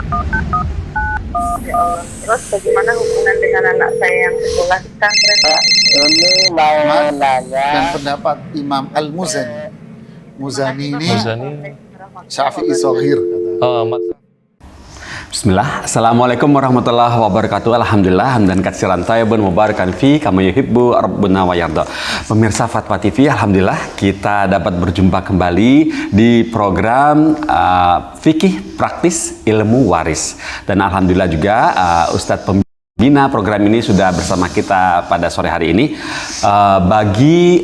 Ya Allah. Terus bagaimana hubungan dengan anak saya yang sekolah di pesantren, Pak? Ini mau nanya Dan pendapat Imam Al-Muzani. Muzani ini Syafi'i Sohir. Bismillah. Assalamualaikum warahmatullahi wabarakatuh. Alhamdulillah hamdan katsiran thayyiban mubarakan fi kama yuhibbu rabbuna wa yarda. Pemirsa Fatwa TV, alhamdulillah kita dapat berjumpa kembali di program Fikih Praktis Ilmu Waris. Dan alhamdulillah juga Ustadz pembina program ini sudah bersama kita pada sore hari ini. Bagi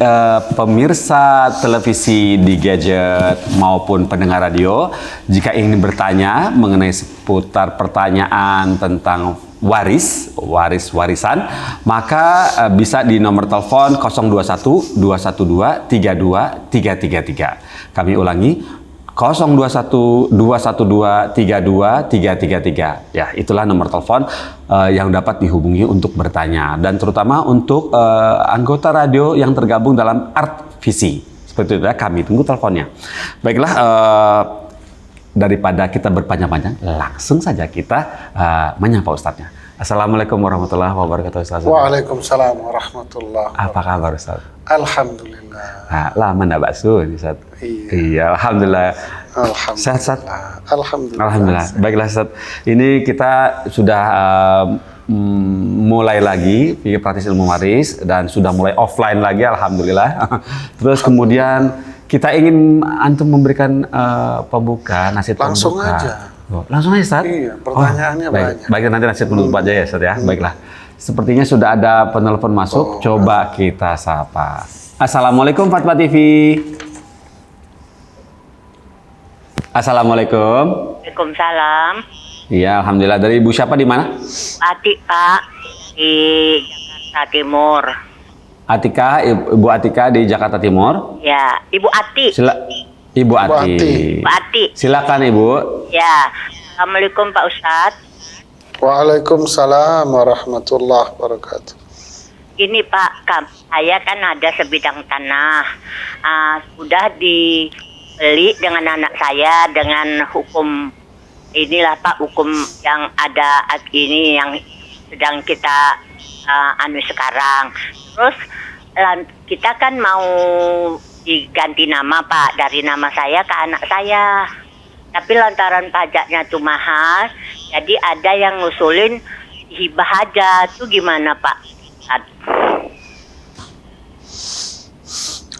pemirsa televisi di gadget maupun pendengar radio, jika ingin bertanya mengenai seputar pertanyaan tentang warisan, maka bisa di nomor telepon 021 212 32 333. Kami ulangi, 021 212 32 333. Ya, itulah nomor telepon yang dapat dihubungi untuk bertanya, dan terutama untuk anggota radio yang tergabung dalam Art Visi. Seperti itu ya, kami tunggu teleponnya. Baiklah, daripada kita berpanjang-panjang, langsung saja kita menyapa Ustadznya. Assalamualaikum warahmatullahi wabarakatuh, Ustaz. Waalaikumsalam warahmatullahi wabarakatuh. Apa kabar, Ustaz? Alhamdulillah. Nah, lama nggak bakso ini, Ustaz? Iya, alhamdulillah. Alhamdulillah. Sehat, Ustaz? Alhamdulillah. Alhamdulillah. Baiklah, Ustaz. Ini kita sudah mulai lagi Fikih Praktis Ilmu Waris dan sudah mulai offline lagi, alhamdulillah. Terus kemudian kita ingin antum memberikan pembuka, nasihat Langsung pembuka. aja. Oh, langsung aja, Ustaz? Iya, pertanyaannya banyak. Baik, nanti nasihat penutup aja ya, Ustaz ya. Baiklah. Sepertinya sudah ada penelpon masuk. Coba kita sapa. Assalamualaikum Fatwa TV. Assalamualaikum. Waalaikumsalam. Iya, alhamdulillah. Dari Ibu siapa, di mana? Ati, Pak, di Jakarta Timur. Atika, Ibu Atika di Jakarta Timur. Ya, Ibu Ati. Ibu Ati. Ibu Ati. Silakan, Ibu. Ya. Assalamualaikum Pak Ustadz. Waalaikumsalam warahmatullahi wabarakatuh. Ini Pak, saya kan ada sebidang tanah. Sudah dibeli dengan anak saya dengan hukum inilah Pak, hukum yang ada ini yang sedang kita sekarang. Terus kita kan mau diganti nama Pak, dari nama saya ke anak saya. Tapi lantaran pajaknya tuh mahal, jadi ada yang ngusulin hibah aja. Tuh gimana Pak?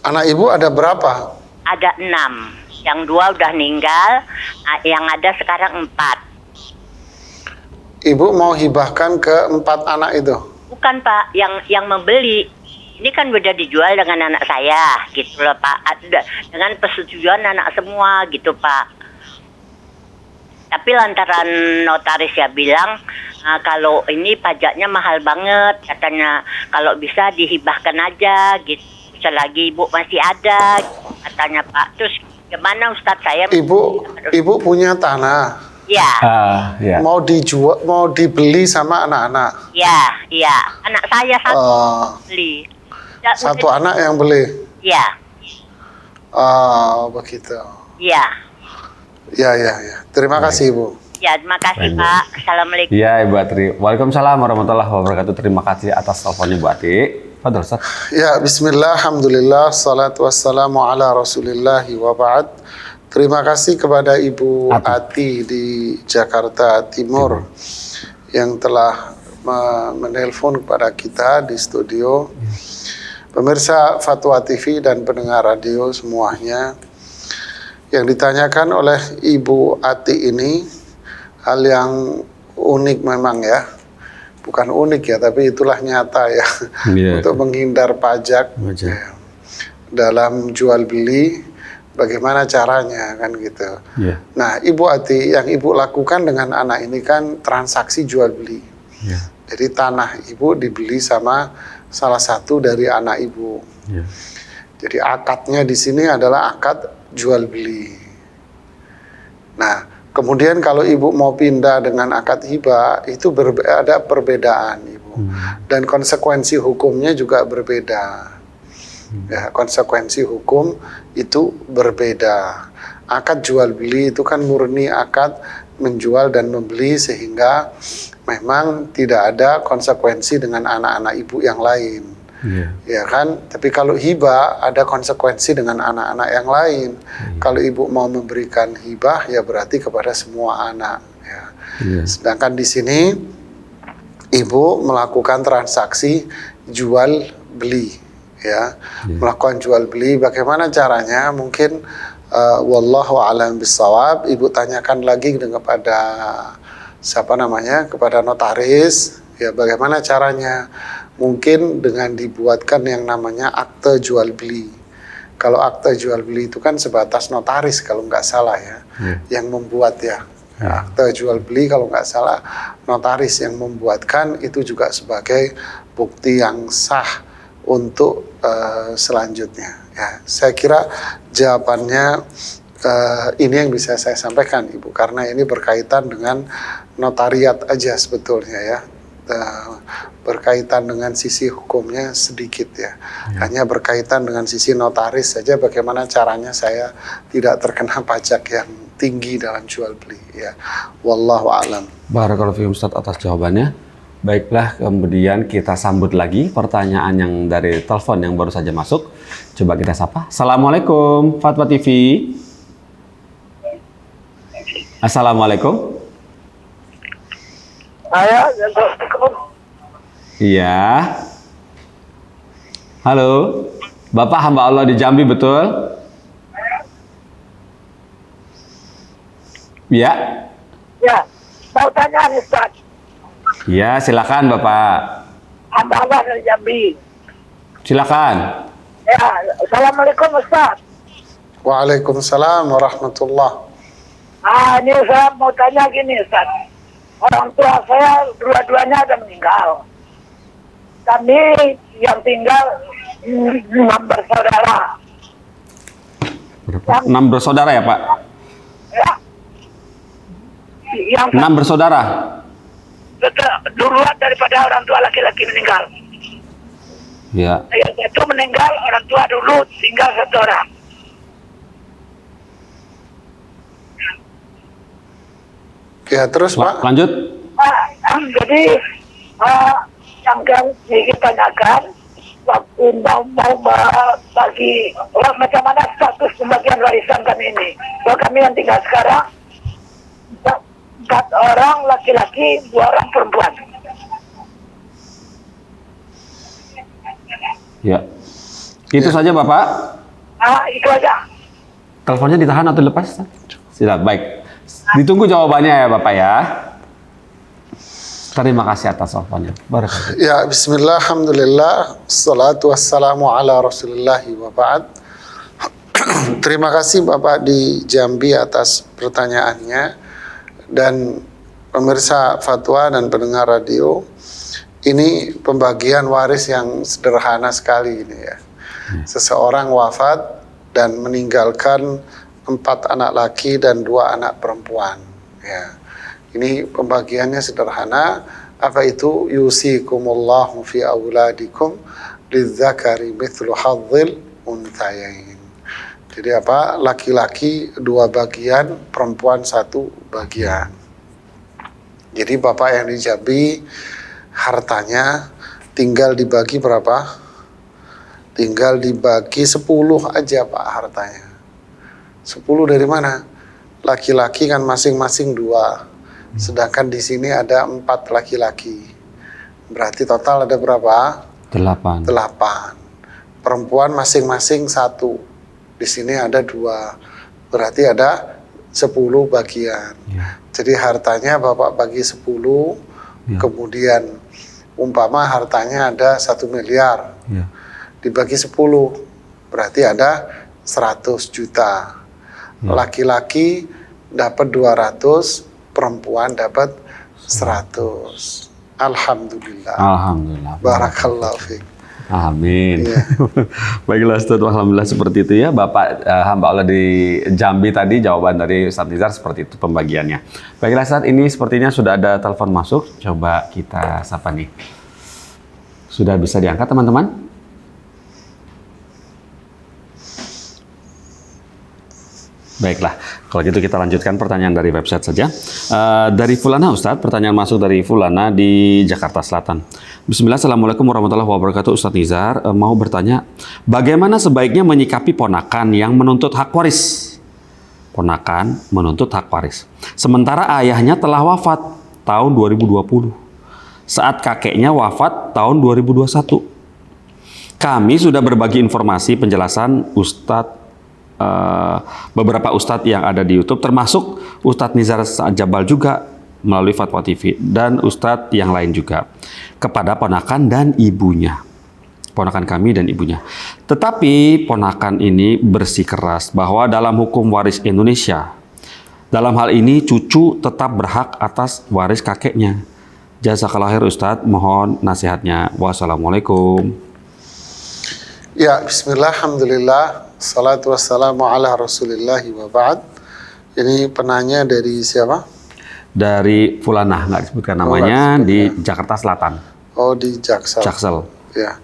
Anak ibu ada berapa? Ada 6. Yang 2 udah meninggal, yang ada sekarang 4. Ibu mau hibahkan ke 4 anak itu? Bukan Pak, yang membeli. Ini kan udah dijual dengan anak saya, gitu loh Pak. Dengan persetujuan anak semua, gitu Pak. Tapi lantaran notaris ya bilang, kalau ini pajaknya mahal banget, katanya kalau bisa dihibahkan aja, gitu. Selagi Ibu masih ada, katanya Pak. Terus gimana Ustadz saya? Ibu punya tanah. Ya. Ya. Mau dijual, mau dibeli sama anak-anak. Ya, iya. Anak saya satu beli. Satu anak yang beli. Ya. Begitu. Ya. Ya. Terima kasih Ibu. Ya, terima kasih Pak. Assalamualaikum. Iya, Ibu Atri. Waalaikumsalam warahmatullahi wabarakatuh. Terima kasih atas teleponnya, Bu Ati. Fadhol, Ustaz. Ya, bismillah, alhamdulillah, salatu wassalamu ala rasulillahi wa ba'd. Terima kasih kepada Ibu Ati di Jakarta Timur yang telah menelpon kepada kita di studio. Pemirsa Fatwa TV dan pendengar radio semuanya, yang ditanyakan oleh Ibu Ati ini hal yang unik memang ya. Bukan unik ya, tapi itulah nyata ya. Untuk menghindar pajak ya, dalam jual beli, bagaimana caranya kan gitu. Nah, Ibu Ati, yang Ibu lakukan dengan anak ini kan transaksi jual beli. Jadi tanah Ibu dibeli sama salah satu dari anak Ibu. Jadi akadnya di sini adalah akad jual beli. Nah, kemudian kalau Ibu mau pindah dengan akad hibah, itu ada perbedaan Ibu. Dan konsekuensi hukumnya juga berbeda. Ya, konsekuensi hukum itu berbeda. Akad jual beli itu kan murni akad menjual dan membeli sehingga memang tidak ada konsekuensi dengan anak-anak ibu yang lain. Ya kan, tapi kalau hibah ada konsekuensi dengan anak-anak yang lain. Kalau ibu mau memberikan hibah ya berarti kepada semua anak. Ya. Sedangkan di sini ibu melakukan transaksi jual beli, ya, melakukan jual beli. Bagaimana caranya? Mungkin wallahu a'lam bishawab. Ibu tanyakan lagi kepada kepada notaris. Ya, bagaimana caranya? Mungkin dengan dibuatkan yang namanya akte jual beli. Kalau akte jual beli itu kan sebatas notaris kalau nggak salah ya, yang membuat ya. Akte jual beli kalau nggak salah notaris yang membuatkan, itu juga sebagai bukti yang sah untuk selanjutnya. Ya, saya kira jawabannya ini yang bisa saya sampaikan Ibu, karena ini berkaitan dengan notariat aja sebetulnya ya. Berkaitan dengan sisi hukumnya sedikit ya. Hanya berkaitan dengan sisi notaris saja, bagaimana caranya saya tidak terkena pajak yang tinggi dalam jual beli ya. Wallahu a'lam. Barakallahu fiikum Ustaz atas jawabannya. Baiklah, kemudian kita sambut lagi pertanyaan yang dari telepon yang baru saja masuk. Coba kita sapa. Assalamualaikum Fatwa TV. Assalamualaikum. Iya. Halo. Bapak hamba Allah di Jambi betul? Ya. Ya, mau tanya nih Ustaz. Ya, silakan Bapak. Hamba Allah dari Jambi. Silakan. Ya, Assalamualaikum Ustaz. Waalaikumsalam warahmatullah. Ini saya mau tanya gini Ustaz. Orang tua saya dua-duanya ada meninggal. Kami yang tinggal 6 bersaudara. Berapa? 6 bersaudara ya Pak? Ya. Yang 6 bersaudara? duluan daripada orang tua laki-laki meninggal. Ya. Yang satu meninggal, orang tua dulu, tinggal 1 orang. Ya, terus Pak. Lanjut. Jadi yang kami tanyakan waktu mau bagi macam mana status pembagian warisan kami ini. Bahwa kami yang tinggal sekarang 4 orang laki-laki, 2 orang perempuan. Ya. Itu saja Bapak. Itu aja. Teleponnya ditahan atau dilepas? Sudah, baik. Ditunggu jawabannya ya Bapak ya. Terima kasih atas jawabannya. Barakallahu. Ya, bismillah, alhamdulillah, salatu wassalamu ala rasulillahi wa ba'd. Terima kasih Bapak di Jambi atas pertanyaannya. Dan pemirsa Fatwa dan pendengar radio, ini pembagian waris yang sederhana sekali ini ya. Seseorang wafat dan meninggalkan 4 anak laki dan 2 anak perempuan ya. Ini pembagiannya sederhana. Apa itu? Yusikumullahu fi auladikum lidzakari mithlu hadzil unthayain. Jadi apa? Laki-laki 2 bagian, perempuan 1 bagian. Jadi Bapak yang di Jambi, hartanya tinggal dibagi berapa? Tinggal dibagi 10 aja Pak hartanya. 10 dari mana? Laki-laki kan masing-masing 2. Sedangkan di sini ada 4 laki-laki. Berarti total ada berapa? 8. Perempuan masing-masing 1. Di sini ada 2. Berarti ada 10 bagian. Ya. Jadi hartanya Bapak bagi 10. Ya. Kemudian umpama hartanya ada 1 miliar. Ya. Dibagi 10. Berarti ada 100 juta. Ya. Laki-laki dapat 200, perempuan dapat 100. Alhamdulillah. Alhamdulillah. Barakallahu fiik. Amin. Iya. Baiklah Ustaz, alhamdulillah seperti itu ya Bapak hamba Allah di Jambi tadi, jawaban dari Ustaz Nizar seperti itu pembagiannya. Baiklah Ustaz, ini sepertinya sudah ada telepon masuk. Coba kita sapa nih. Sudah bisa diangkat teman-teman? Baiklah, kalau gitu kita lanjutkan pertanyaan dari website saja. Dari Fulana Ustadz, pertanyaan masuk dari Fulana di Jakarta Selatan. Bismillah, Assalamualaikum warahmatullahi wabarakatuh. Ustadz Nizar mau bertanya, bagaimana sebaiknya menyikapi ponakan yang menuntut hak waris? Ponakan menuntut hak waris. Sementara ayahnya telah wafat tahun 2020. Saat kakeknya wafat tahun 2021. Kami sudah berbagi informasi penjelasan Ustadz, beberapa Ustadz yang ada di YouTube, termasuk Ustadz Nizar Jabal juga melalui Fatwa TV dan Ustadz yang lain juga kepada ponakan dan ibunya, ponakan kami dan ibunya. Tetapi ponakan ini bersikeras bahwa dalam hukum waris Indonesia, dalam hal ini cucu tetap berhak atas waris kakeknya. Jazakallah khair Ustadz, mohon nasihatnya. Wassalamualaikum. Ya, bismillah, alhamdulillah, salatu wassalamu ala rasulillahi wa ba'd. Ini penanya dari siapa? Dari Fulana, nggak disebutkan namanya, di Jakarta Selatan. Oh, di Jaksel. Jaksel. Ya,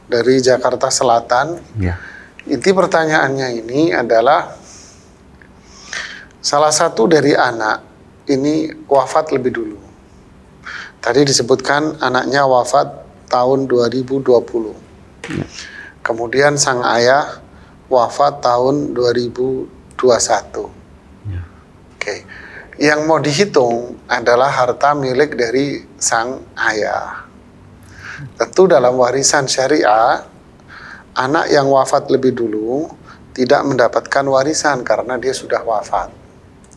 dari Jakarta Selatan. Ya. Inti pertanyaannya ini adalah salah satu dari anak ini wafat lebih dulu. Tadi disebutkan anaknya wafat tahun 2020. Ya. Kemudian sang ayah wafat tahun 2021. Ya. Oke. Yang mau dihitung adalah harta milik dari sang ayah. Tentu dalam warisan syariah, anak yang wafat lebih dulu tidak mendapatkan warisan karena dia sudah wafat.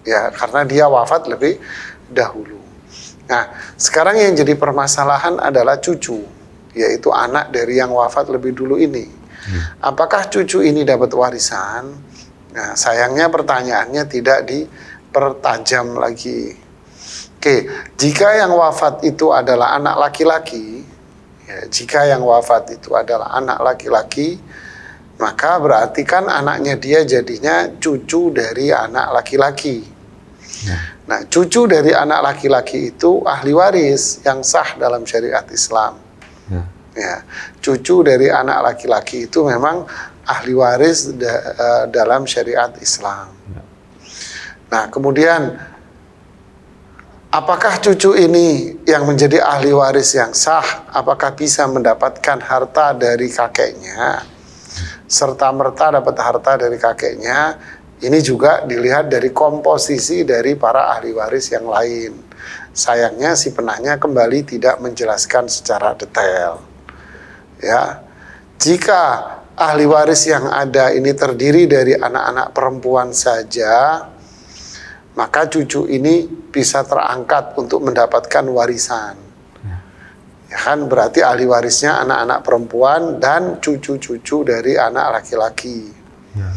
Ya, karena dia wafat lebih dahulu. Nah, sekarang yang jadi permasalahan adalah cucu, yaitu anak dari yang wafat lebih dulu ini. Apakah cucu ini dapat warisan? Nah, sayangnya pertanyaannya tidak dipertajam lagi. Oke, jika yang wafat itu adalah anak laki-laki, ya, jika yang wafat itu adalah anak laki-laki, maka berarti kan anaknya dia jadinya cucu dari anak laki-laki. Nah, cucu dari anak laki-laki itu ahli waris yang sah dalam syariat Islam. Ya, cucu dari anak laki-laki itu memang ahli waris dalam syariat Islam. Nah, kemudian apakah cucu ini yang menjadi ahli waris yang sah, apakah bisa mendapatkan harta dari kakeknya, serta merta dapat harta dari kakeknya? Ini juga dilihat dari komposisi dari para ahli waris yang lain. Sayangnya si penanya kembali tidak menjelaskan secara detail. Ya, jika ahli waris yang ada ini terdiri dari anak-anak perempuan saja, maka cucu ini bisa terangkat untuk mendapatkan warisan. Ya kan, berarti ahli warisnya anak-anak perempuan dan cucu-cucu dari anak laki-laki. Ya.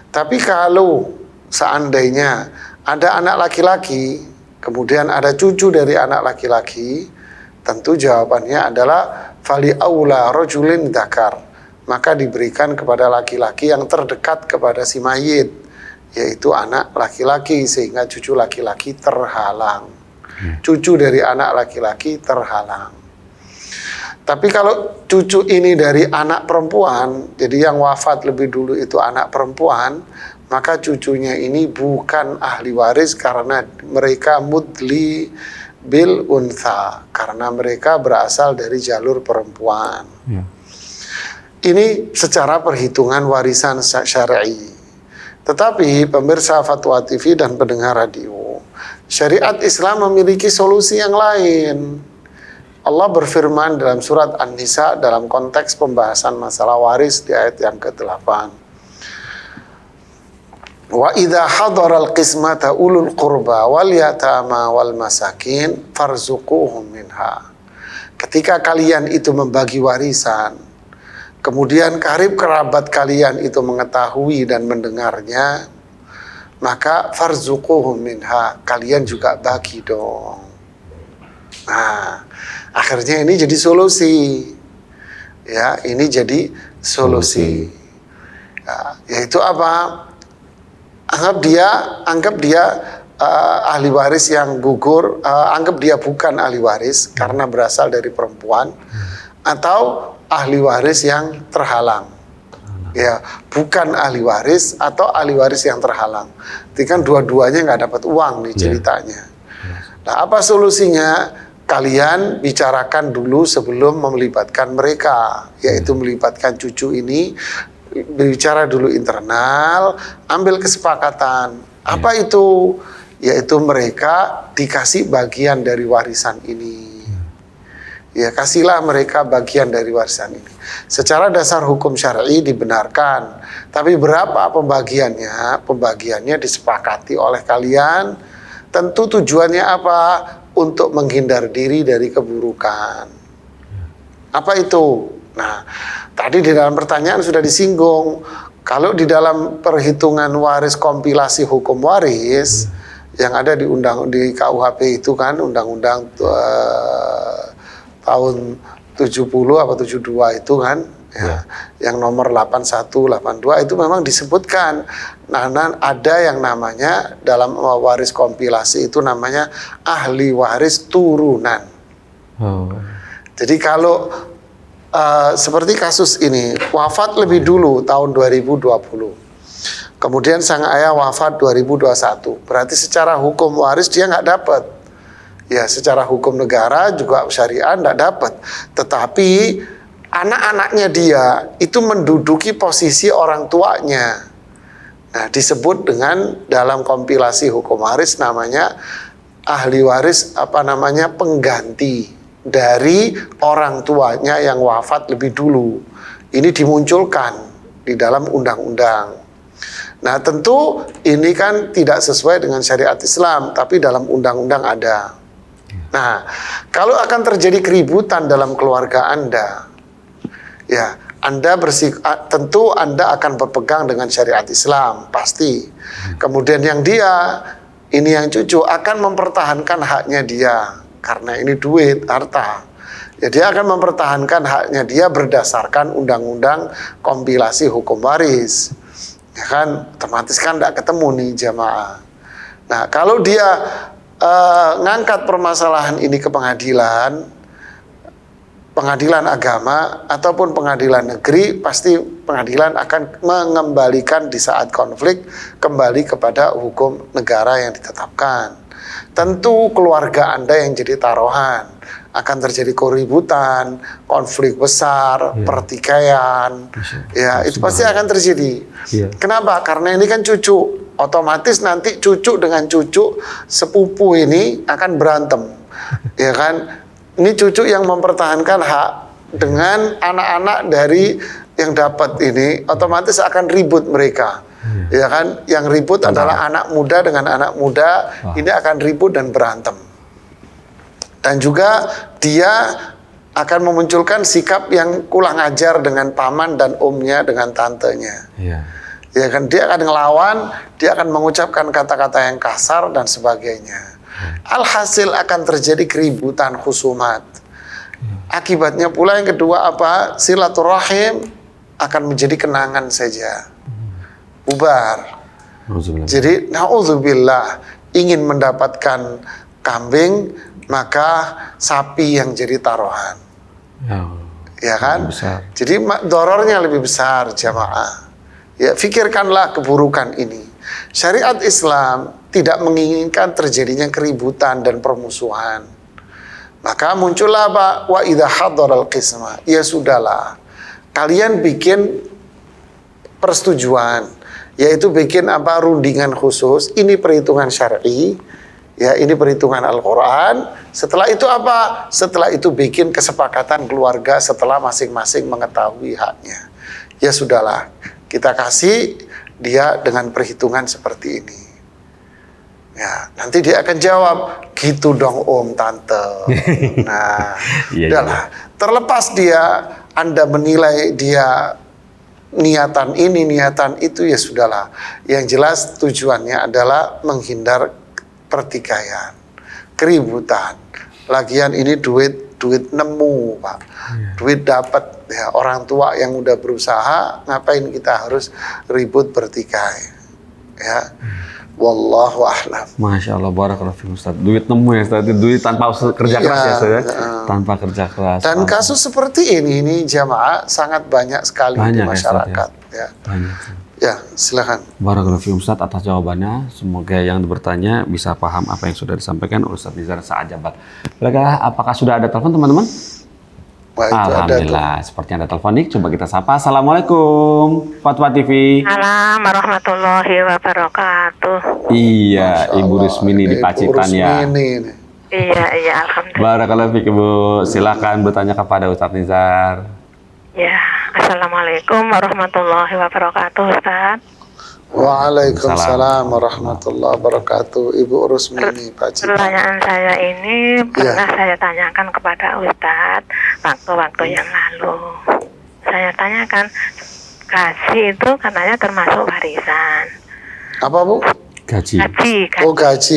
Tapi kalau seandainya ada anak laki-laki, kemudian ada cucu dari anak laki-laki, tentu jawabannya adalah fali aula rajulin dzakar, maka diberikan kepada laki-laki yang terdekat kepada si mayit, yaitu anak laki-laki, sehingga cucu laki-laki terhalang. Cucu dari anak laki-laki terhalang. Tapi kalau cucu ini dari anak perempuan, jadi yang wafat lebih dulu itu anak perempuan, maka cucunya ini bukan ahli waris karena mereka mudli bil untha, karena mereka berasal dari jalur perempuan. Ya. Ini secara perhitungan warisan syar'i. Tetapi pemirsa Fatwa TV dan pendengar radio, syariat Islam memiliki solusi yang lain. Allah berfirman dalam surat An-Nisa dalam konteks pembahasan masalah waris di ayat yang ke-8. Wa idza hadaral qismata ulul qurba wal yatama wal masakin farzuquhum minha. Ketika kalian itu membagi warisan, kemudian karib kerabat kalian itu mengetahui dan mendengarnya, maka farzuquhum minha, kalian juga bagi dong. Nah, akhirnya ini jadi solusi. Ya, ini jadi solusi. Ya, yaitu apa? Anggap dia ahli waris yang gugur, anggap dia bukan ahli waris karena berasal dari perempuan, atau ahli waris yang terhalang. Ya, bukan ahli waris atau ahli waris yang terhalang. Jadi kan dua-duanya nggak dapat uang nih ceritanya. Nah, apa solusinya? Kalian bicarakan dulu sebelum melibatkan mereka, yaitu melibatkan cucu ini, bicara dulu internal, ambil kesepakatan. Apa itu? Yaitu mereka dikasih bagian dari warisan ini. Ya, kasihlah mereka bagian dari warisan ini. Secara dasar hukum syar'i dibenarkan. Tapi berapa pembagiannya? Pembagiannya disepakati oleh kalian. Tentu tujuannya apa? Untuk menghindar diri dari keburukan. Apa itu? Nah, tadi di dalam pertanyaan sudah disinggung. Kalau di dalam perhitungan waris kompilasi hukum waris yang ada di di KUHP itu kan, undang-undang tahun 70 atau 72 itu kan, ya, yang nomor 8182 itu memang disebutkan. Nah, ada yang namanya dalam waris kompilasi itu namanya ahli waris turunan. Jadi kalau seperti kasus ini, wafat lebih dulu tahun 2020. Kemudian sang ayah wafat 2021. Berarti secara hukum waris dia nggak dapat. Ya, secara hukum negara juga syariah nggak dapat. Tetapi anak-anaknya dia itu menduduki posisi orang tuanya. Nah, disebut dengan dalam kompilasi hukum waris namanya ahli waris pengganti dari orang tuanya yang wafat lebih dulu. Ini dimunculkan di dalam undang-undang. Nah, tentu ini kan tidak sesuai dengan syariat Islam, tapi dalam undang-undang ada. Nah, kalau akan terjadi keributan dalam keluarga Anda, ya, tentu Anda akan berpegang dengan syariat Islam, pasti. Kemudian yang yang cucu akan mempertahankan haknya dia, karena ini duit, harta. Ya, dia akan mempertahankan haknya dia berdasarkan undang-undang kompilasi hukum waris. Ya kan, otomatis kan tidak ketemu nih jamaah. Nah, kalau dia ngangkat permasalahan ini ke pengadilan agama ataupun pengadilan negeri, pasti pengadilan akan mengembalikan di saat konflik kembali kepada hukum negara yang ditetapkan. Tentu keluarga Anda yang jadi taruhan, akan terjadi keributan, konflik besar, pertikaian, ya itu pasti akan terjadi. Kenapa? Karena ini kan cucu. Otomatis nanti cucu dengan cucu sepupu ini akan berantem, ya kan? Ini cucu yang mempertahankan hak dengan anak-anak dari yang dapat ini, otomatis akan ribut mereka, ya kan? Yang ribut adalah anak muda dengan anak muda, ini akan ribut dan berantem. Dan juga dia akan memunculkan sikap yang kurang ajar dengan paman dan omnya, dengan tantenya. Ya kan, dia akan ngelawan, dia akan mengucapkan kata-kata yang kasar dan sebagainya. Alhasil akan terjadi keributan, khusumat. Akibatnya pula yang kedua apa? Silaturahim akan menjadi kenangan saja. Bubar. Jadi na'udzubillah, ingin mendapatkan kambing, maka sapi yang jadi taruhan. Ya kan? Jadi dorornya lebih besar jamaah. Ya, fikirkanlah keburukan ini. Syariat Islam tidak menginginkan terjadinya keributan dan permusuhan. Maka muncullah apa? Wa idza hadaral qismah. Ya sudahlah. Kalian bikin persetujuan, yaitu bikin apa? Rundingan khusus. Ini perhitungan syar'i. Ya, ini perhitungan Al-Qur'an. Setelah itu apa? Setelah itu bikin kesepakatan keluarga setelah masing-masing mengetahui haknya. Ya sudahlah. Kita kasih dia dengan perhitungan seperti ini. Ya, nanti dia akan jawab, gitu dong om, tante. Nah, udahlah. Terlepas Anda menilai dia niatan ini, niatan itu, ya sudahlah. Yang jelas tujuannya adalah menghindar pertikaian, keributan. Lagian ini duit nemu, Pak. Duit dapat. Ya, orang tua yang udah berusaha, ngapain kita harus ribut bertikai? Ya, wallahu a'lam. Masya Allah, barakallahu fiikum Ustaz. Duit nemu ya Ustaz, duit tanpa kerja keras ya Ustaz, tanpa kerja keras. Dan kasus seperti ini jamaah sangat banyak sekali di masyarakat. Ya, Banyak. ya silakan. Barakallahu fiikum Ustaz atas jawabannya. Semoga yang bertanya bisa paham apa yang sudah disampaikan Ustaz Nizar Sa'ajabat. Baiklah, apakah sudah ada telepon teman-teman? Wah, itu ada tuh. Alhamdulillah, seperti ada telepon nih. Coba kita sapa. Assalamualaikum, Fatwa TV. Assalamualaikum warahmatullahi wabarakatuh. Iya, Masya Ibu Allah, Rusmini ini di Ibu Pacitan ya. Rusmini ini. Iya, alhamdulillah. Barakallahu fiik Ibu. Silakan bertanya kepada Ustaz Nizar. Ya, assalamualaikum warahmatullahi wabarakatuh, Ustaz. Waalaikumsalam warahmatullahi wabarakatuh. Ibu Rusmini Pacitan. Pertanyaan saya ini pernah saya tanyakan kepada Ustadz waktu-waktu yang lalu. Saya tanyakan, gaji itu katanya termasuk warisan. Apa Bu? Gaji. Gaji, Oh gaji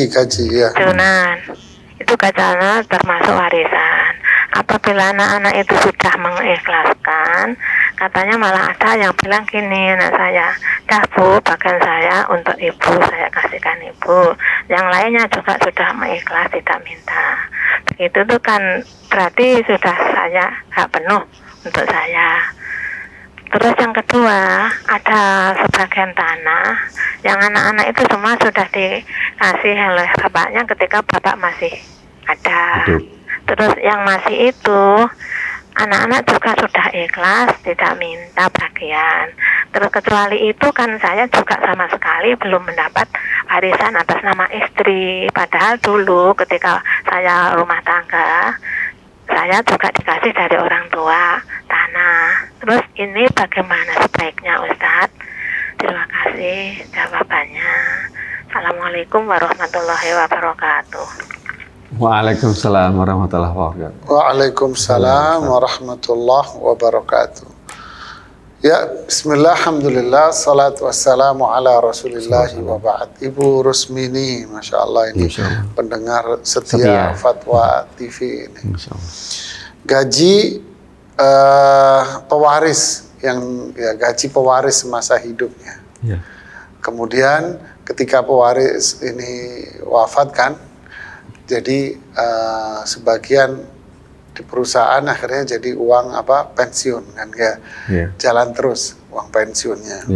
ya. pensiunan. Itu katanya termasuk warisan. Apabila anak-anak itu sudah mengikhlaskan, katanya malah ada yang bilang gini, anak saya, dah Bu, bagian saya untuk ibu, saya kasihkan ibu. Yang lainnya juga sudah mengikhlas, tidak minta. Begitu tuh kan berarti sudah saya hak penuh untuk saya. Terus yang kedua, ada sebagian tanah yang anak-anak itu semua sudah dikasih oleh bapaknya ketika bapak masih ada. Hidup. Terus yang masih itu, anak-anak juga sudah ikhlas, tidak minta bagian. Terus kecuali itu kan saya juga sama sekali belum mendapat warisan atas nama istri. Padahal dulu ketika saya rumah tangga, saya juga dikasih dari orang tua tanah. Terus ini bagaimana sebaiknya Ustadz? Terima kasih jawabannya. Assalamualaikum warahmatullahi wabarakatuh. Waalaikumsalam warahmatullahi wabarakatuh. Waalaikumsalam warahmatullahi wabarakatuh. Ya, bismillah, alhamdulillah, salatu wassalamu ala rasulillah wa ba'd. Ibu Rusmini, Masya Allah ini Insya Allah. pendengar setia Fatwa TV ini. Insya Allah. Gaji pewaris, yang ya gaji pewaris semasa hidupnya. Ya. Kemudian ketika pewaris ini wafat kan, jadi sebagian di perusahaan akhirnya jadi uang pensiun kan ya, jalan terus uang pensiunnya.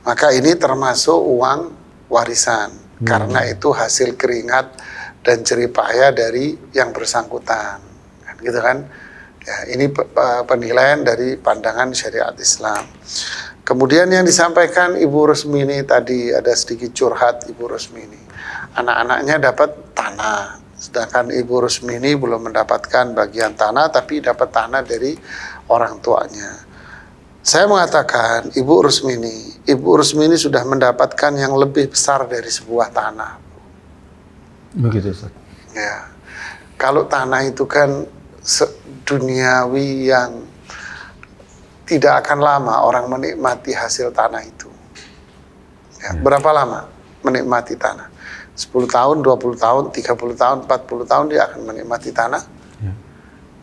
Maka ini termasuk uang warisan karena itu hasil keringat dan jerih payah dari yang bersangkutan, kan gitu kan. Ya, ini penilaian dari pandangan syariat Islam. Kemudian yang disampaikan Ibu Rusmini tadi, ada sedikit curhat Ibu Rusmini. Anak-anaknya dapat tanah, sedangkan Ibu Rusmini belum mendapatkan bagian tanah, tapi dapat tanah dari orang tuanya. Saya mengatakan, Ibu Rusmini sudah mendapatkan yang lebih besar dari sebuah tanah. Begitu Ustaz. Ya, kalau tanah itu kan duniawi yang tidak akan lama orang menikmati hasil tanah itu. Ya, berapa lama menikmati tanah? 10 tahun, 20 tahun, 30 tahun, 40 tahun dia akan menikmati tanah.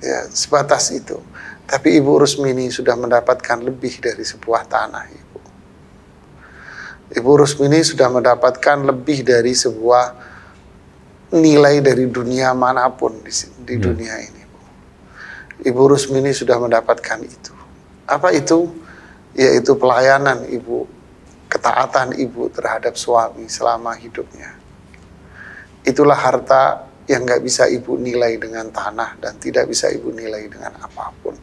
Ya, sebatas itu. Tapi Ibu Rusmini sudah mendapatkan lebih dari sebuah tanah, Ibu. Ibu Rusmini sudah mendapatkan lebih dari sebuah nilai dari dunia manapun di dunia ini, Bu. Ibu Rusmini sudah mendapatkan itu. Apa itu? Yaitu pelayanan Ibu, ketaatan Ibu terhadap suami selama hidupnya. Itulah harta yang gak bisa Ibu nilai dengan tanah dan tidak bisa Ibu nilai dengan apapun.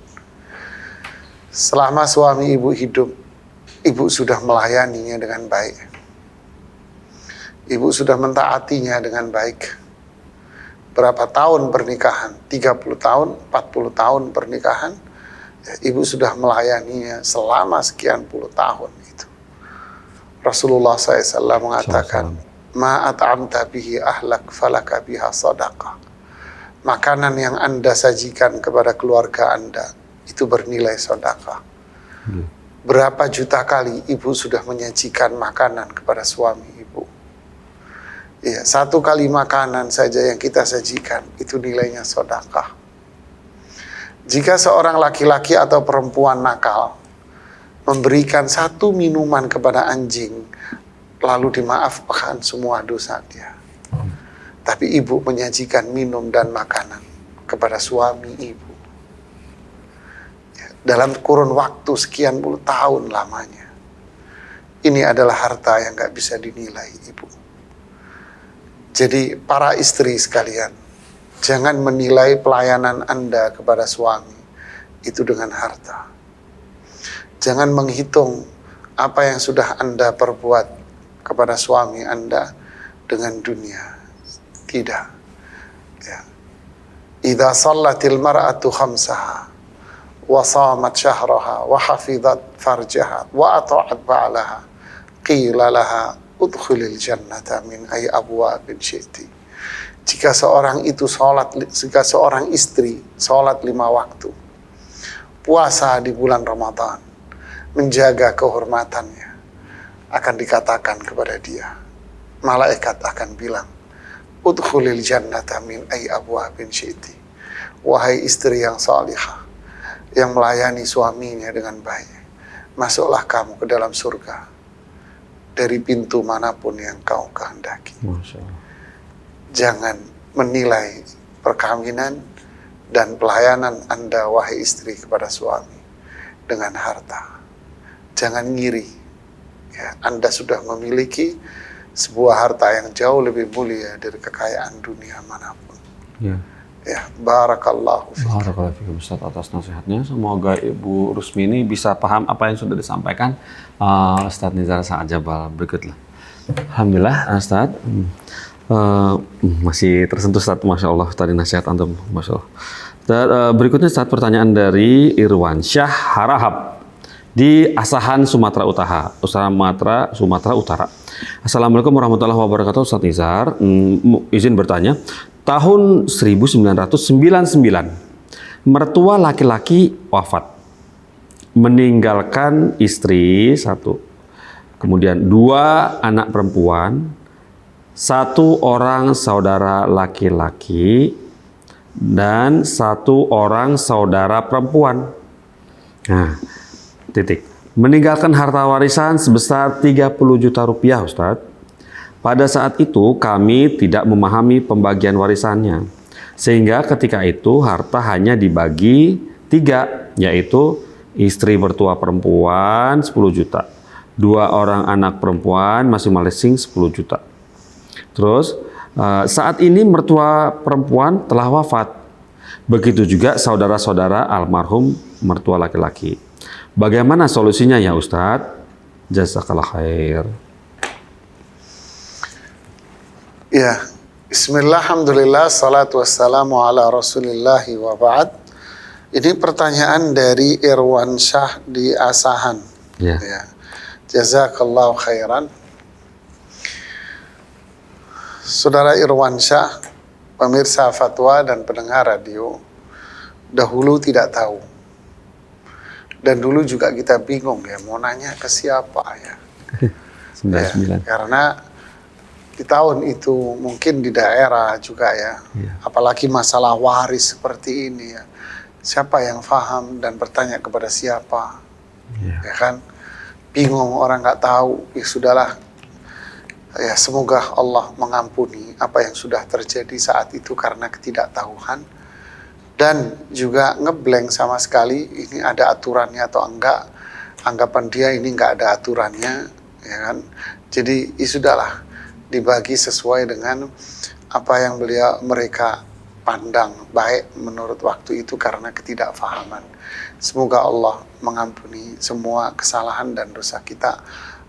Selama suami Ibu hidup, Ibu sudah melayaninya dengan baik. Ibu sudah mentaatinya dengan baik. Berapa tahun pernikahan? 30 tahun, 40 tahun pernikahan. Ibu sudah melayaninya selama sekian puluh tahun itu. Rasulullah SAW mengatakan, ma'at'amta bihi ahlak falaka biha sadaqah. Makanan yang Anda sajikan kepada keluarga Anda itu bernilai sedekah. Berapa juta kali Ibu sudah menyajikan makanan kepada suami Ibu? Ya, satu kali makanan saja yang kita sajikan itu nilainya sedekah. Jika seorang laki-laki atau perempuan nakal memberikan satu minuman kepada anjing, lalu dimaafkan semua dosa dia. Tapi Ibu menyajikan minum dan makanan kepada suami Ibu. Dalam kurun waktu sekian puluh tahun lamanya. ini adalah harta yang nggak bisa dinilai, Ibu. Jadi para istri sekalian, jangan menilai pelayanan Anda kepada suami itu dengan harta. Jangan menghitung apa yang sudah Anda perbuat kepada suami Anda dengan dunia. Tidak. Ya. Idza shallatil mar'atu khamsaha wa shamat syahraha wa hafizat farjaha wa ata'at ba'laha qila laha udkhulil jannata min ay abwabin syi'ti. Jika seorang istri sholat 5 waktu, puasa di bulan Ramadan, menjaga kehormatannya, akan dikatakan kepada dia, malaikat akan bilang, udkhulil jannata min ay abwabin syi'ti. Wahai istri yang salihah, yang melayani suaminya dengan baik, masuklah kamu ke dalam surga dari pintu manapun yang kau kehendaki. Masya Allah. Jangan menilai perkawinan dan pelayanan Anda, wahai istri, kepada suami dengan harta. Jangan ngiri. Ya, Anda sudah memiliki sebuah harta yang jauh lebih mulia dari kekayaan dunia manapun. Ya. Ya, barakallahu fiik. Barakallahu fiikum Ustaz atas nasihatnya. Semoga Ibu Rusmini bisa paham apa yang sudah disampaikan Ustaz Nizar Sa'ad Jabal berikutlah. Alhamdulillah Ustaz. Masih tersentuh Ustaz, Masya Allah tadi nasihat antum, Masya Allah. Dan, berikutnya Ustaz, pertanyaan dari Irwan Syah Harahap di Asahan Sumatera Utara. Assalamualaikum warahmatullahi wabarakatuh Ustaz Nizar. Izin bertanya, tahun 1999 mertua laki-laki wafat, meninggalkan istri 1, kemudian 2 anak perempuan, 1 orang saudara laki-laki, dan 1 orang saudara perempuan. Nah, meninggalkan harta warisan sebesar 30 juta rupiah, Ustadz. Pada saat itu kami tidak memahami pembagian warisannya, sehingga ketika itu harta hanya dibagi 3, yaitu istri mertua perempuan 10 juta, 2 orang anak perempuan masing-masing 10 juta. Terus saat ini mertua perempuan telah wafat, begitu juga saudara-saudara almarhum mertua laki-laki. Bagaimana solusinya ya Ustadz? Jazakallah khair. Ya, bismillah, alhamdulillah, salatu wassalamu ala rasulillahi wa ba'd. Ini pertanyaan dari Irwan Syah di Asahan. Ya. Ya. Jazakallahu khairan. Saudara Irwan Syah, pemirsa fatwa dan pendengar radio, dahulu tidak tahu. Dan dulu juga kita bingung ya, mau nanya ke siapa ya. 99. Ya, karena di tahun itu mungkin di daerah juga ya, apalagi masalah waris seperti ini ya, siapa yang paham dan bertanya kepada siapa, ya kan, bingung, orang nggak tahu. Ya sudahlah, ya semoga Allah mengampuni apa yang sudah terjadi saat itu karena ketidaktahuan dan juga ngeblank sama sekali ini ada aturannya atau enggak, anggapan dia ini nggak ada aturannya, ya kan. Jadi ya sudahlah, dibagi sesuai dengan apa yang mereka pandang baik menurut waktu itu karena ketidakfahaman. Semoga Allah mengampuni semua kesalahan dan dosa kita.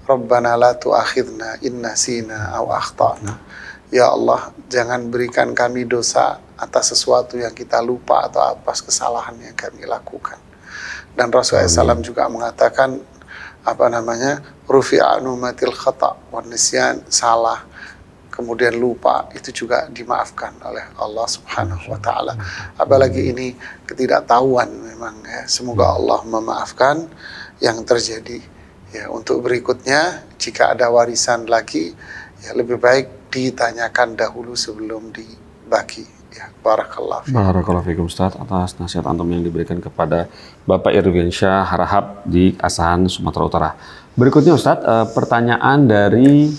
Rabbana la tu'akhidna in nasina aw akhtana. Ya Allah, jangan berikan kami dosa atas sesuatu yang kita lupa atau atas kesalahan yang kami lakukan. Dan Rasulullah SAW juga mengatakan rufi'a numatil khata' wa nisyan, salah kemudian lupa itu juga dimaafkan oleh Allah Subhanahu wa taala. Apalagi ini ketidaktahuan memang ya. Semoga Allah memaafkan yang terjadi. Ya, untuk berikutnya jika ada warisan lagi ya lebih baik ditanyakan dahulu sebelum dibagi. Ya, barakallahu fiikum. Barakallahu fiikum Ustaz atas nasihat antum yang diberikan kepada Bapak Irwan Syah Harahap di Asahan Sumatera Utara. Berikutnya Ustaz, pertanyaan dari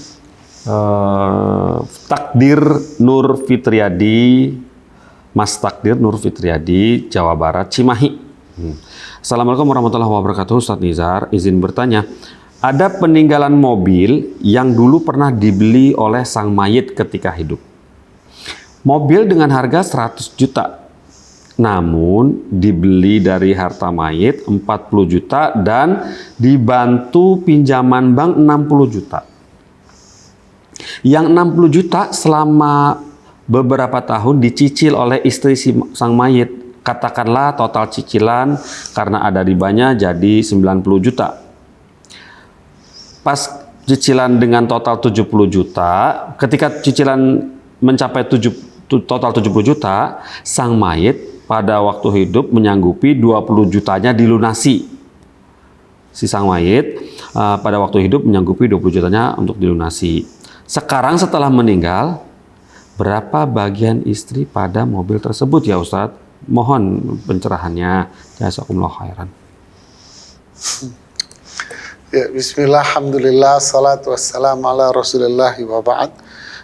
Takdir Nur Fitriadi, Mas Takdir Nur Fitriadi, Jawa Barat, Cimahi. Assalamualaikum warahmatullahi wabarakatuh Ustaz Nizar, izin bertanya, Ada peninggalan mobil yang dulu pernah dibeli oleh sang mayit ketika hidup. Mobil dengan harga 100 juta. Namun dibeli dari harta mayit 40 juta dan dibantu pinjaman bank 60 juta. Yang 60 juta selama beberapa tahun dicicil oleh istri sang mayit. Katakanlah total cicilan karena ada ribanya jadi 90 juta. Pas cicilan dengan total 70 juta, ketika cicilan mencapai total 70 juta, sang mayit pada waktu hidup menyanggupi 20 jutanya dilunasi. Si sang mayit pada waktu hidup menyanggupi 20 jutanya untuk dilunasi. Sekarang setelah meninggal, berapa bagian istri pada mobil tersebut ya Ustadz? Mohon pencerahannya. Jazakumullah khairan. Ya, bismillah, alhamdulillah, salatu wassalamu ala rasulillah wa ba'd.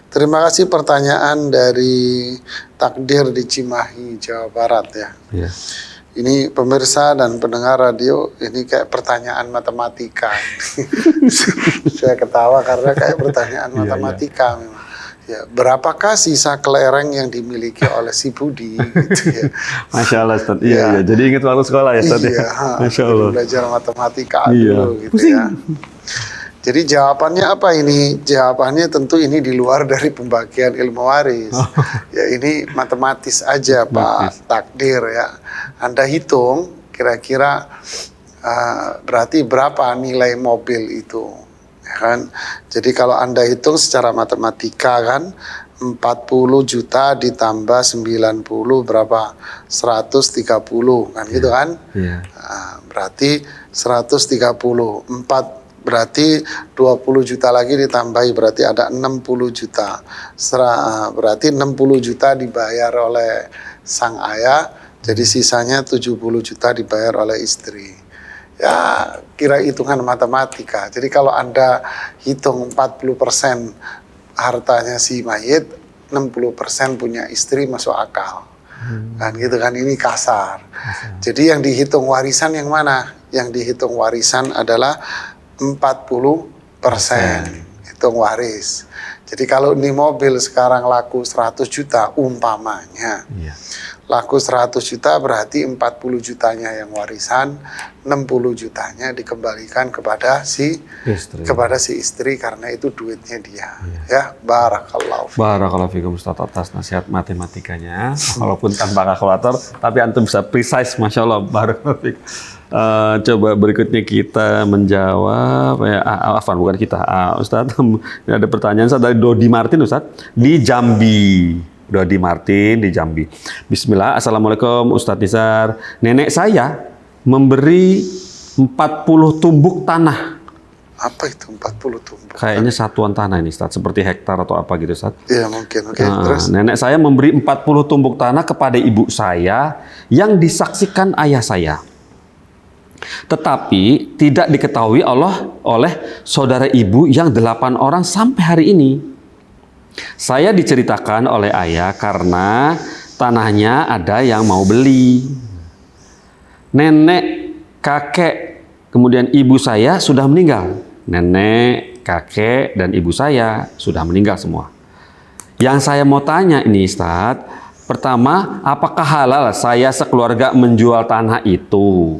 Terima kasih pertanyaan dari Takdir di Cimahi, Jawa Barat ya. Ya. Ini pemirsa dan pendengar radio, ini kayak pertanyaan matematika. Saya ketawa karena kayak pertanyaan matematika memang. Ya, berapakah sisa kelereng yang dimiliki oleh si Budi? Gitu ya. Masya Allah Ustaz. Iya. Jadi ingat waktu sekolah ya Ustaz. Iya, Masya Allah. Belajar matematika dulu gitu ya. Jadi jawabannya apa ini? Jawabannya tentu ini di luar dari pembagian ilmu waris. Ya ini matematis aja Pak Takdir ya. Anda hitung kira-kira berarti berapa nilai mobil itu. Ya kan? Jadi kalau Anda hitung secara matematika kan 40 juta ditambah 90 berapa? 130 kan gitu kan? Iya. Berarti 130. 4 berarti 20 juta lagi ditambahi berarti ada 60 juta. Berarti 60 juta dibayar oleh sang ayah, jadi sisanya 70 juta dibayar oleh istri. Ya, kira hitungan matematika. Jadi kalau Anda hitung 40% hartanya si mayit, 60% punya istri masuk akal. Kan gitu kan, ini kasar. Jadi yang dihitung warisan yang mana? Yang dihitung warisan adalah 40% hitung waris. Jadi kalau ini mobil sekarang laku 100 juta umpamanya. Laku 100 juta berarti 40 jutanya yang warisan, 60 jutanya dikembalikan kepada si istri karena itu duitnya dia. Ya, barakallahu fikum. Barakallahu fikum Ustaz atas nasihat matematikanya. Walaupun tanpa kalkulator, tapi antum bisa precise, Masya Allah. Barakallahu fikum. Coba berikutnya kita menjawab bukan kita Ustaz. Ada pertanyaan Ustaz dari Dodi Martin Ustaz di Jambi. Dodi Martin di Jambi. Bismillah, Assalamualaikum Ustadz Nizar. Nenek saya memberi 40 tumbuk tanah. Apa itu 40 tumbuk? Kayaknya satuan tanah ini Ustadz, seperti hektar atau apa gitu Ustadz. Iya mungkin, oke. Terus? Nenek saya memberi 40 tumbuk tanah kepada ibu saya yang disaksikan ayah saya. Tetapi tidak diketahui oleh saudara ibu yang 8 orang sampai hari ini. Saya diceritakan oleh ayah karena tanahnya ada yang mau beli. Nenek, kakek, kemudian ibu saya sudah meninggal. Nenek, kakek, dan ibu saya sudah meninggal semua. Yang saya mau tanya ini Ustaz, pertama, apakah halal saya sekeluarga menjual tanah itu?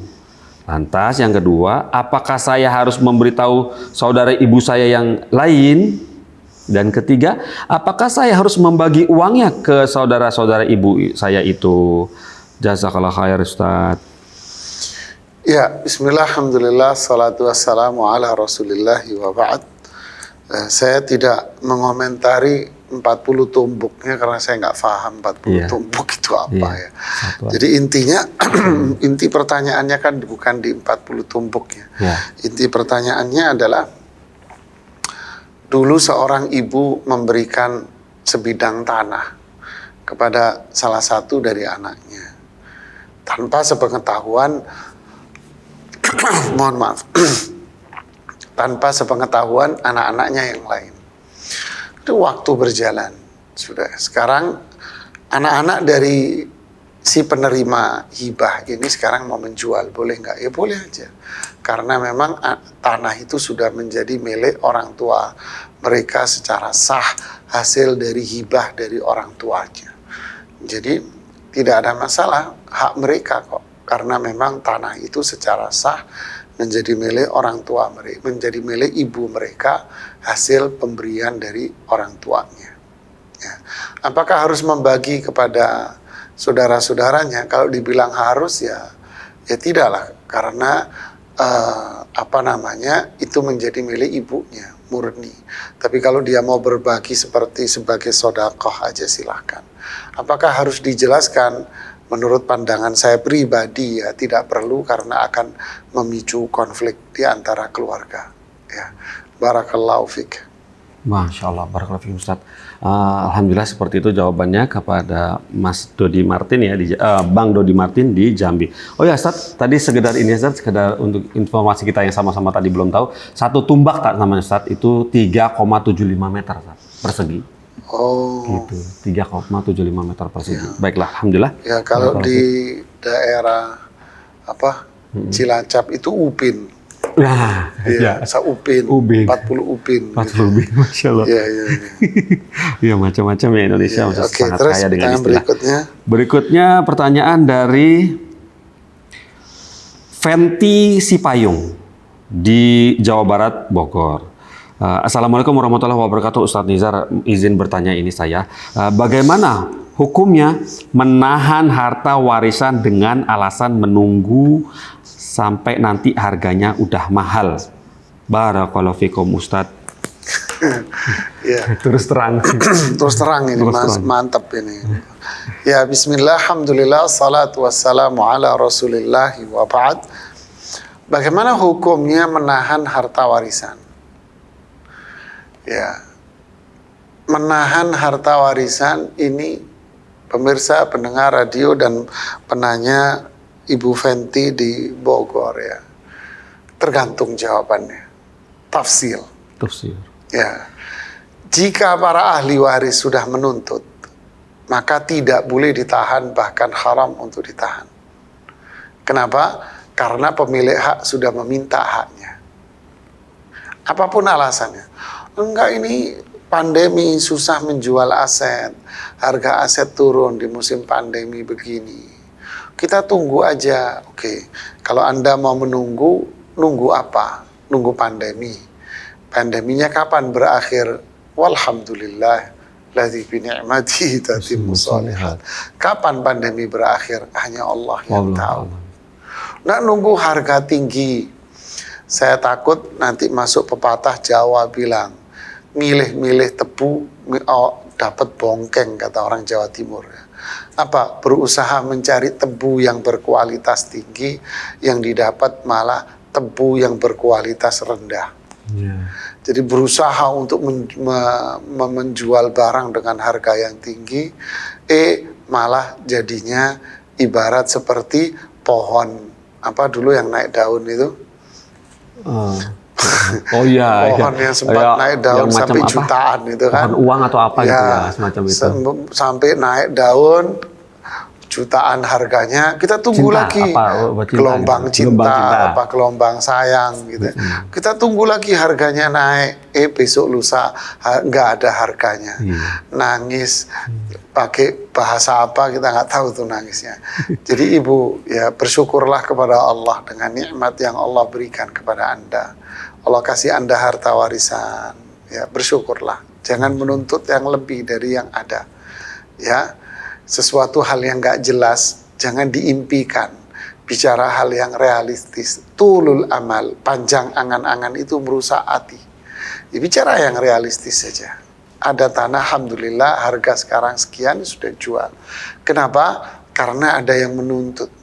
Lantas yang kedua, apakah saya harus memberitahu saudara ibu saya yang lain? Dan ketiga, apakah saya harus membagi uangnya ke saudara-saudara ibu saya itu? Jazakallah khair Ustaz. Ya, bismillah, alhamdulillah, salatu wassalamu ala rasulillah wa ba'd. Saya tidak mengomentari 40 tumbuknya karena saya nggak paham 40 tumbuk itu apa ya. Jadi intinya, inti pertanyaannya kan bukan di 40 tumbuknya. Inti pertanyaannya adalah, dulu seorang ibu memberikan sebidang tanah kepada salah satu dari anaknya tanpa sepengetahuan mohon maaf tanpa sepengetahuan anak-anaknya yang lain. Itu waktu berjalan sudah. Sekarang anak-anak dari si penerima hibah ini sekarang mau menjual, boleh nggak? Ya boleh aja. Karena memang tanah itu sudah menjadi milik orang tua mereka secara sah, hasil dari hibah dari orang tuanya. Jadi tidak ada masalah, hak mereka kok. Karena memang tanah itu secara sah menjadi milik orang tua mereka, menjadi milik ibu mereka, hasil pemberian dari orang tuanya. Ya. Apakah harus membagi kepada saudara-saudaranya? Kalau dibilang harus ya tidaklah, karena itu menjadi milik ibunya murni. Tapi kalau dia mau berbagi sebagai sedekah aja silahkan. Apakah harus dijelaskan? Menurut pandangan saya pribadi ya tidak perlu, karena akan memicu konflik di antara keluarga. Ya, barakallahu fiik. Masya Allah, barakallahu fiik Ustaz. Alhamdulillah seperti itu jawabannya kepada Mas Dodi Martin ya, Bang Dodi Martin di Jambi. Oh ya Ustaz, tadi sekedar untuk informasi kita yang sama-sama tadi belum tahu, satu tumbak tak namanya Ustaz, itu 3,75 meter Ustaz, persegi. Oh. Gitu, 3,75 meter persegi. Ya. Baiklah, alhamdulillah. Ya kalau di daerah Cilacap itu upin. Nah, ya. Seupin, 40 upin. 40 gitu. Upin, Masya Allah. Iya. Iya, macam-macam ya Indonesia. Ya, Sangat kaya dengan istilah. Berikutnya pertanyaan dari Fenti Sipayung di Jawa Barat, Bogor. Assalamualaikum warahmatullahi wabarakatuh. Ustadz Nizar, izin bertanya ini saya. Bagaimana hukumnya menahan harta warisan dengan alasan menunggu sampai nanti harganya udah mahal? Barakallahu fikum Ustadz. Ya. Terus terang ini Mas, mantap ini. Ya, bismillah, alhamdulillah, salatu wassalamu ala rasulillahi wa ba'd. Bagaimana hukumnya menahan harta warisan? Ya, menahan harta warisan ini pemirsa, pendengar radio dan penanya Ibu Fenti di Bogor ya, tergantung jawabannya. Tafsil. Ya, jika para ahli waris sudah menuntut, maka tidak boleh ditahan, bahkan haram untuk ditahan. Kenapa? Karena pemilik hak sudah meminta haknya. Apapun alasannya. Enggak, ini pandemi susah menjual aset, harga aset turun di musim pandemi begini. Kita tunggu aja. Oke, kalau Anda mau menunggu, nunggu apa? Nunggu pandemi. Pandeminya kapan berakhir? Walhamdulillah, ladzi bi ni'matihi tatimmu shalihat. Kapan pandemi berakhir? Hanya Allah yang tahu. Nggak nunggu harga tinggi. Saya takut nanti masuk pepatah Jawa bilang, milih-milih tebu dapat bongkeng, kata orang Jawa Timur. Apa? Berusaha mencari tebu yang berkualitas tinggi, yang didapat malah tebu yang berkualitas rendah. Yeah. Jadi berusaha untuk menjual barang dengan harga yang tinggi, malah jadinya ibarat seperti pohon apa dulu yang naik daun itu. Oh iya, pohon yang sempat naik daun sampai jutaan itu kan. Pohon uang atau apa gitu ya, semacam itu. Sampai naik daun jutaan harganya, kita tunggu lagi gelombang cinta, apa gelombang sayang gitu. Kita tunggu lagi harganya naik, besok lusa nggak ada harganya. Nangis pakai bahasa apa kita nggak tahu tuh nangisnya. Jadi ibu ya bersyukurlah kepada Allah dengan nikmat yang Allah berikan kepada Anda. Allah kasih Anda harta warisan, ya bersyukurlah. Jangan menuntut yang lebih dari yang ada. Ya, sesuatu hal yang nggak jelas jangan diimpikan. Bicara hal yang realistis. Tulul amal, panjang angan-angan itu merusak hati. Ya, bicara yang realistis saja. Ada tanah, alhamdulillah harga sekarang sekian sudah jual. Kenapa? Karena ada yang menuntut.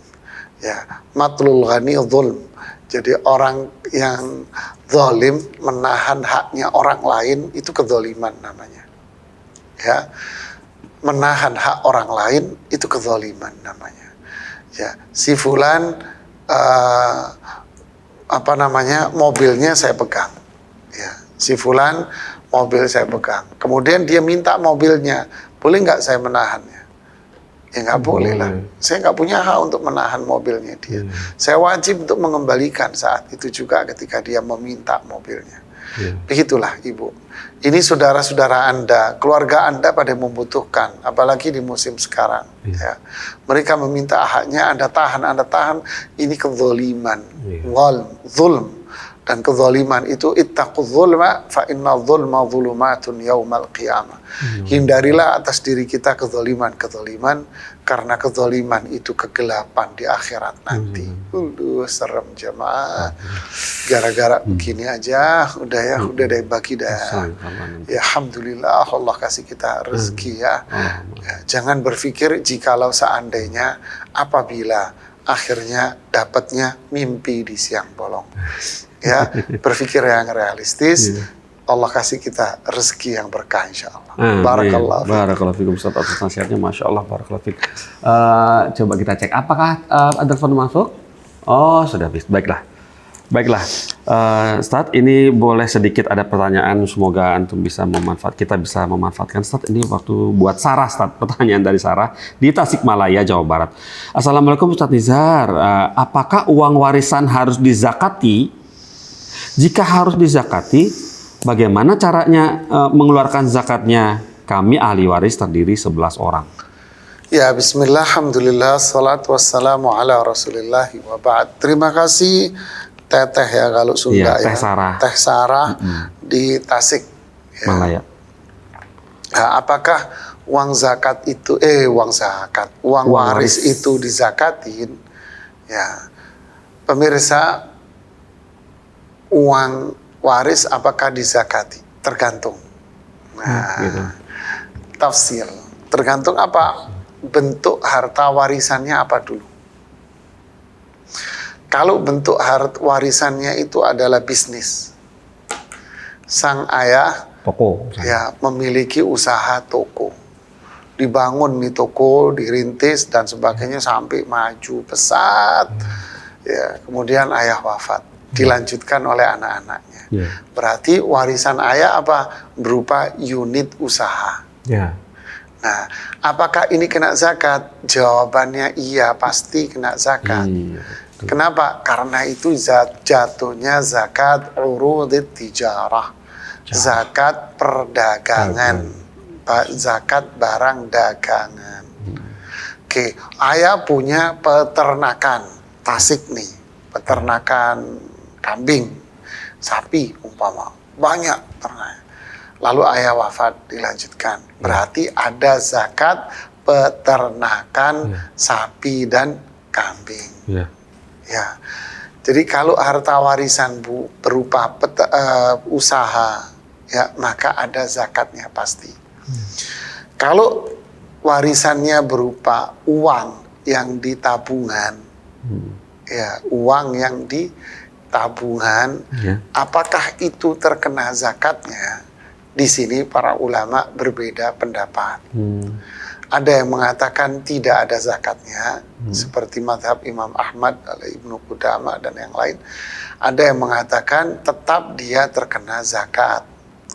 Ya, matlul ghani zulm. Jadi orang yang zalim menahan haknya orang lain itu kezaliman namanya. Ya, menahan hak orang lain itu kezaliman namanya. Ya, si fulan mobilnya saya pegang. Ya, si fulan mobil saya pegang. Kemudian dia minta mobilnya, boleh nggak saya menahannya? Ya nggak boleh lah. Saya nggak punya hak untuk menahan mobilnya dia. Saya wajib untuk mengembalikan saat itu juga ketika dia meminta mobilnya. Begitulah Ibu. Ini saudara-saudara Anda, keluarga Anda pada membutuhkan, apalagi di musim sekarang. Ya. Mereka meminta haknya, Anda tahan. Ini kezaliman, zulm. Dan kezaliman itu ittaqul zulma fa inna zulma zulumatun yaumal qiyamah. Hindarilah atas diri kita kezaliman karena kezaliman itu kegelapan di akhirat nanti. Serem jemaah. Gara-gara begini aja udah deh bagi dah. Ya alhamdulillah Allah kasih kita rezeki ya. Jangan berpikir jikalau seandainya apabila akhirnya dapatnya mimpi di siang bolong. Ya, berpikir yang realistis. Allah kasih kita rezeki yang berkah insyaallah. Barakallahu fikum Ustaz atas nasihatnya, masya Allah, barakallahu fikum. Coba kita cek apakah ada telepon masuk. Oh sudah, baiklah. Ustaz, ini boleh sedikit ada pertanyaan, semoga antum bisa kita bisa memanfaatkan. Ustaz, ini waktu buat Sarah, Ustaz, pertanyaan dari Sarah di Tasikmalaya, Jawa Barat. Assalamualaikum Ustaz Nizar, apakah uang warisan harus dizakati? Jika harus dizakati, bagaimana caranya mengeluarkan zakatnya? Kami ahli waris terdiri 11 orang. Ya, bismillah, alhamdulillah, salatu wassalamu ala rasulillah wa ba'd. Terima kasih Teteh ya kalau Sunda ya. Teh Sarah di Tasik Malaya. Ya, apakah uang waris itu dizakatin? Ya, pemirsa, uang waris apakah dizakati? Tergantung. Nah, tafsir. Tergantung apa? Bentuk harta warisannya apa dulu. Kalau bentuk harta warisannya itu adalah bisnis. Sang ayah toko ya memiliki usaha toko. Dibangun nih toko, dirintis dan sebagainya sampai maju pesat. Ya, kemudian ayah wafat. Dilanjutkan oleh anak-anaknya. Berarti warisan ayah apa? Berupa unit usaha. Nah, apakah ini kena zakat? Jawabannya iya, pasti kena zakat. Kenapa? Karena itu jatuhnya zakat urudit tijarah. Zakat perdagangan. Zakat barang dagangan. Oke, ayah punya peternakan. Tasik nih, peternakan kambing, sapi umpama, banyak ternak. Lalu ayah wafat, dilanjutkan. Berarti ada zakat peternakan sapi dan kambing. Ya. Jadi kalau harta warisan berupa usaha, ya maka ada zakatnya pasti. Kalau warisannya berupa uang yang di tabungan, ya uang yang di tabungan, apakah itu terkena zakatnya? Di sini para ulama berbeda pendapat. Ada yang mengatakan tidak ada zakatnya, seperti mazhab Imam Ahmad, Ibnu Qudamah dan yang lain. Ada yang mengatakan tetap dia terkena zakat.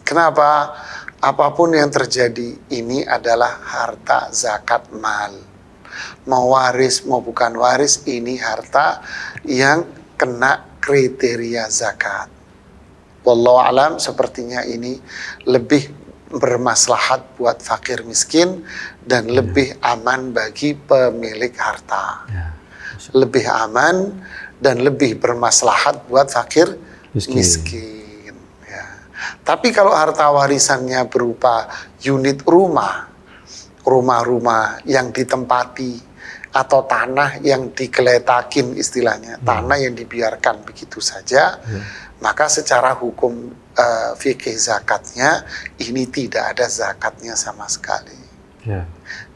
Kenapa? Apapun yang terjadi ini adalah harta zakat mal. Mau waris mau bukan waris, ini harta yang kena kriteria zakat. Wallahu alam, sepertinya ini lebih bermaslahat buat fakir miskin dan lebih aman bagi pemilik harta. Lebih aman dan lebih bermaslahat buat fakir miskin. Ya. Tapi kalau harta warisannya berupa unit rumah-rumah yang ditempati atau tanah yang digeletakin istilahnya, tanah yang dibiarkan begitu saja, maka secara hukum fikih zakatnya ini tidak ada zakatnya sama sekali.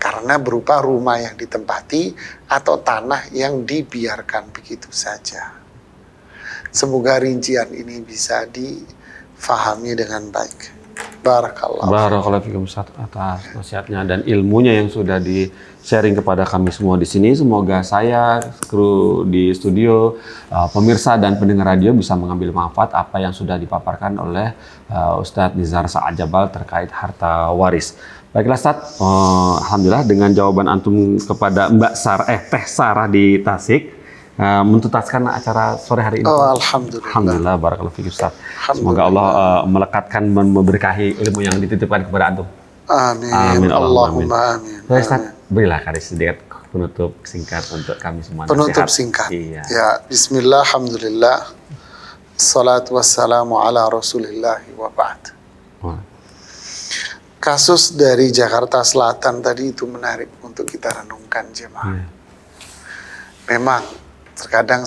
Karena berupa rumah yang ditempati atau tanah yang dibiarkan begitu saja. Semoga rincian ini bisa difahami dengan baik. Barakallahu fikum Ustaz atas nasihatnya dan ilmunya yang sudah di-sharing kepada kami semua di sini. Semoga saya, kru di studio, pemirsa dan pendengar radio bisa mengambil manfaat apa yang sudah dipaparkan oleh Ustadz Nizar Sa'ad Jabal terkait harta waris. Baiklah Ustaz, alhamdulillah dengan jawaban antum kepada Teh Sarah di Tasik, menuntaskan acara sore hari ini. Oh, alhamdulillah. Alhamdulillah, barakallahu fiik Ustaz. Semoga Allah melekatkan dan memberkahi ilmu yang dititipkan kepada antum. Amin. Amin. Allahumma amin. Baik Ustaz, berilah kali sedikit penutup singkat untuk kami semua. Penutup nasihat. singkat. Iya. Ya, bismillah, alhamdulillah. Salatu wassalamu ala rasulillah wa ba'd. Wah. Kasus dari Jakarta Selatan tadi itu menarik untuk kita renungkan jemaah. Iya. Memang terkadang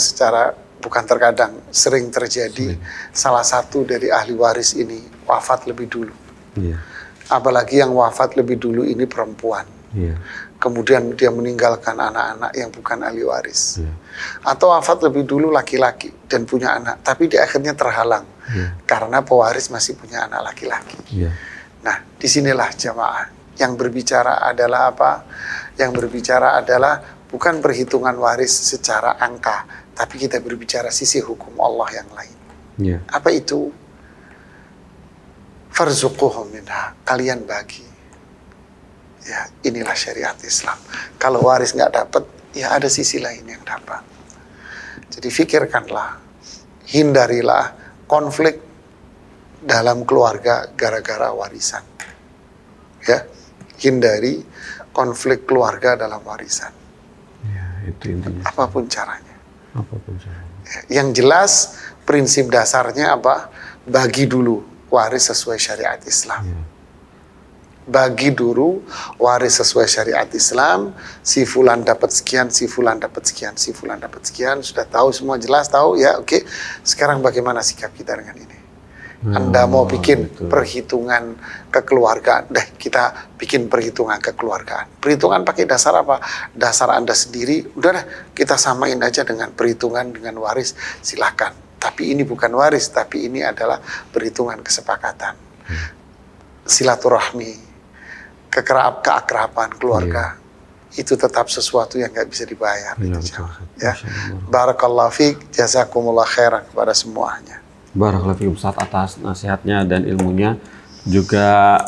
sering terjadi salah satu dari ahli waris ini wafat lebih dulu. Iya. Apalagi yang wafat lebih dulu ini perempuan. Iya. Kemudian dia meninggalkan anak-anak yang bukan ahli waris. Iya. Atau wafat lebih dulu laki-laki dan punya anak, tapi di akhirnya terhalang karena pewaris masih punya anak laki-laki. Iya. Nah, disinilah jamaah yang berbicara adalah apa? Yang berbicara adalah bukan perhitungan waris secara angka, tapi kita berbicara sisi hukum Allah yang lain. Iya. Apa itu? Farzuquhum minha, kalian bagi. Ya, inilah syariat Islam. Kalau waris nggak dapat, ya ada sisi lain yang dapat. Jadi fikirkanlah, hindarilah konflik dalam keluarga gara-gara warisan. Ya, hindari konflik keluarga dalam warisan. Ya, itu intinya. Apapun caranya. Apapun caranya. Ya, yang jelas prinsip dasarnya apa? Bagi dulu waris sesuai syariat Islam. Ya. Bagi dulu waris sesuai syariat Islam. Si fulan dapat sekian, si fulan dapat sekian, si fulan dapat sekian. Sudah tahu semua, jelas tahu ya. Oke. Sekarang bagaimana sikap kita dengan ini? Anda mau bikin perhitungan kekeluargaan, kita bikin perhitungan kekeluargaan. Perhitungan pakai dasar apa? Dasar Anda sendiri, udah deh, kita samain aja dengan perhitungan dengan waris, silahkan. Tapi ini bukan waris, tapi ini adalah perhitungan kesepakatan. Silaturahmi, keakraban keluarga, itu tetap sesuatu yang nggak bisa dibayar. Ya. Barakallahu fiik, jazakumullah khairan kepada semuanya. Barakallahu fiikum Ustaz atas nasihatnya dan ilmunya, juga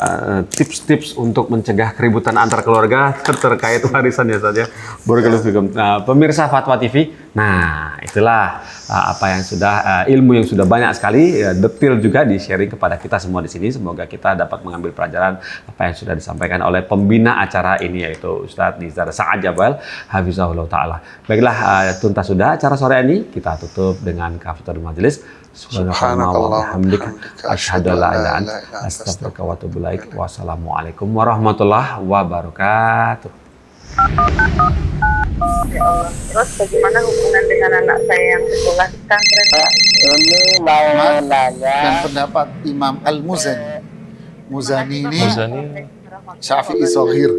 tips-tips untuk mencegah keributan antar keluarga terkait warisan ya Ustaz ya. Barakallahu fiikum. Nah, pemirsa Fatwa TV, nah itulah apa yang sudah ilmu yang sudah banyak sekali detail juga di-sharing kepada kita semua di sini. Semoga kita dapat mengambil pelajaran apa yang sudah disampaikan oleh pembina acara ini, yaitu Ustaz Nizar Sa'ad Jabal hafizahullah taala. Baiklah, tuntas sudah acara sore ini, kita tutup dengan kafaratul majelis. Subhanallah wa bihamdika asyhadu an la ilaha illa anta astaghfiruka wa atubu ilaik. Wassalamualaikum warahmatullahi wabarakatuh. Ya Allah. Terus bagaimana hubungan dengan anak saya yang sekolah di pesantren? Ini mau nanya. Dan pendapat Imam Al-Muzani. Muzani ini Syafi'i Sohir.